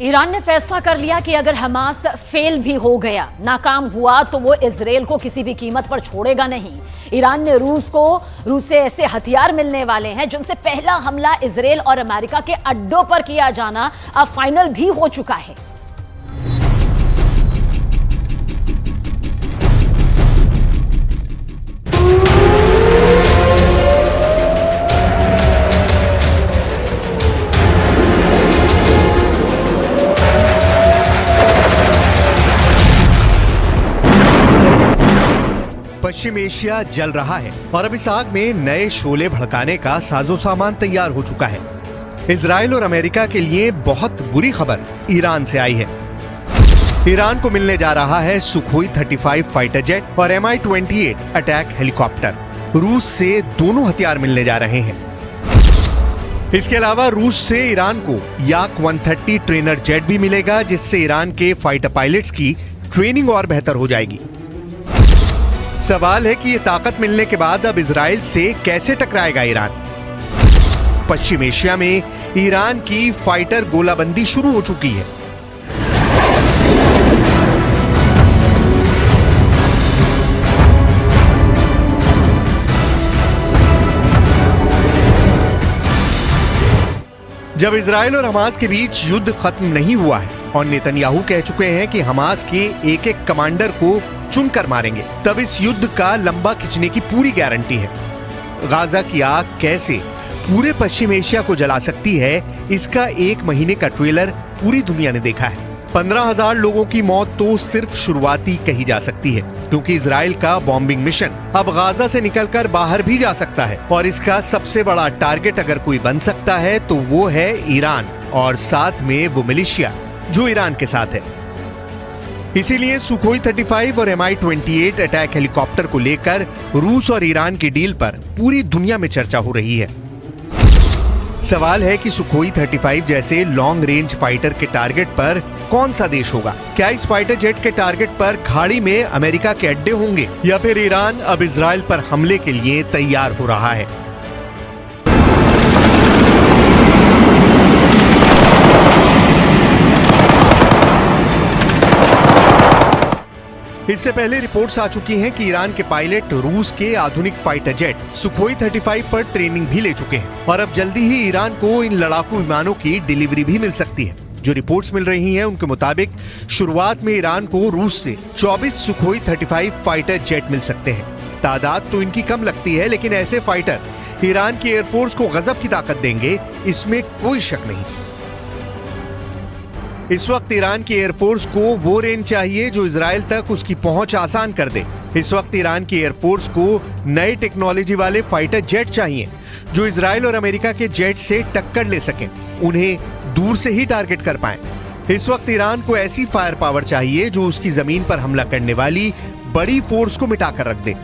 Iran ने फैसला कर लिया कि अगर हमास फेल भी हो गया, नाकाम हुआ, तो वो इजराइल को किसी भी कीमत पर छोड़ेगा नहीं। ईरान ने रूस से ऐसे हथियार मिलने वाले हैं जिनसे पहला हमला इजराइल और अमेरिका के अड्डों पर किया जाना अब फाइनल भी हो चुका है। पश्चिम एशिया जल रहा है और अब इस आग में नए शोले भड़काने का साजो सामान तैयार हो चुका है। इजराइल और अमेरिका के लिए बहुत बुरी खबर ईरान से आई है। ईरान को मिलने जा रहा है सुखोई 35 फाइटर जेट और Mi-28 अटैक हेलीकॉप्टर। रूस से दोनों हथियार मिलने जा रहे हैं। इसके अलावा रूस से ईरान को याक 130 ट्रेनर जेट भी मिलेगा, जिससे ईरान के फाइटर पायलट्स की ट्रेनिंग और बेहतर हो जाएगी। सवाल है कि ये ताकत मिलने के बाद अब इजराइल से कैसे टकराएगा ईरान। पश्चिम एशिया में ईरान की फाइटर गोलाबंदी शुरू हो चुकी है। जब इजराइल और हमास के बीच युद्ध खत्म नहीं हुआ है और नेतन्याहू कह चुके हैं कि हमास के एक एक कमांडर को चुनकर मारेंगे, तब इस युद्ध का लंबा खिंचने की पूरी गारंटी है। गाजा की आग कैसे पूरे पश्चिम एशिया को जला सकती है, इसका 1 महीने का ट्रेलर पूरी दुनिया ने देखा है। 15,000 लोगों की मौत तो सिर्फ शुरुआती कही जा सकती है, क्योंकि इजराइल का बॉम्बिंग मिशन अब गाजा से निकलकर बाहर भी जा सकता है और इसका सबसे बड़ा टारगेट अगर कोई बन सकता है तो वो है ईरान और साथ में वो मिलिशिया जो ईरान के साथ है। इसीलिए सुखोई 35 और Mi-28 अटैक हेलीकॉप्टर को लेकर रूस और ईरान की डील पर पूरी दुनिया में चर्चा हो रही है। सवाल है कि सुखोई 35 जैसे लॉन्ग रेंज फाइटर के टारगेट पर कौन सा देश होगा? क्या इस फाइटर जेट के टारगेट पर खाड़ी में अमेरिका के अड्डे होंगे या फिर ईरान अब इजराइल पर हमले के लिए तैयार हो रहा है? इससे पहले रिपोर्ट्स आ चुकी हैं कि ईरान के पायलट रूस के आधुनिक फाइटर जेट सुखोई 35 पर ट्रेनिंग भी ले चुके हैं और अब जल्दी ही ईरान को इन लड़ाकू विमानों की डिलीवरी भी मिल सकती है। जो रिपोर्ट्स मिल रही हैं उनके मुताबिक शुरुआत में ईरान को रूस से 24 सुखोई 35 फाइटर जेट मिल सकते हैं। तादाद तो इनकी कम लगती है, लेकिन ऐसे फाइटर ईरान की एयरफोर्स को गजब की ताकत देंगे, इसमें कोई शक नहीं। इस वक्त ईरान की एयरफोर्स को वो रेंज चाहिए जो इजराइल तक उसकी पहुंच आसान कर दे। इस वक्त ईरान की एयरफोर्स को नए टेक्नोलॉजी वाले फाइटर जेट चाहिए जो इजराइल और अमेरिका के जेट से टक्कर ले सकें, उन्हें दूर से ही टारगेट कर पाएं। इस वक्त ईरान को ऐसी फायर पावर चाहिए जो उसकी जमीन पर हमला करने वाली बड़ी फोर्स को मिटाकर रख दे।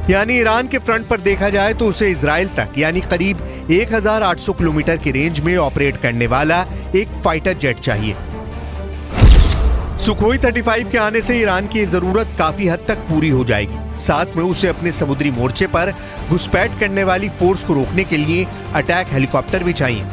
यानी ईरान के फ्रंट पर देखा जाए तो उसे इजराइल तक यानी करीब 1800 किलोमीटर की रेंज में ऑपरेट करने वाला एक फाइटर जेट चाहिए। सुखोई 35 के आने से ईरान की जरूरत काफी हद तक पूरी हो जाएगी। साथ में उसे अपने समुद्री मोर्चे पर घुसपैठ करने वाली फोर्स को रोकने के लिए अटैक हेलीकॉप्टर भी चाहिए।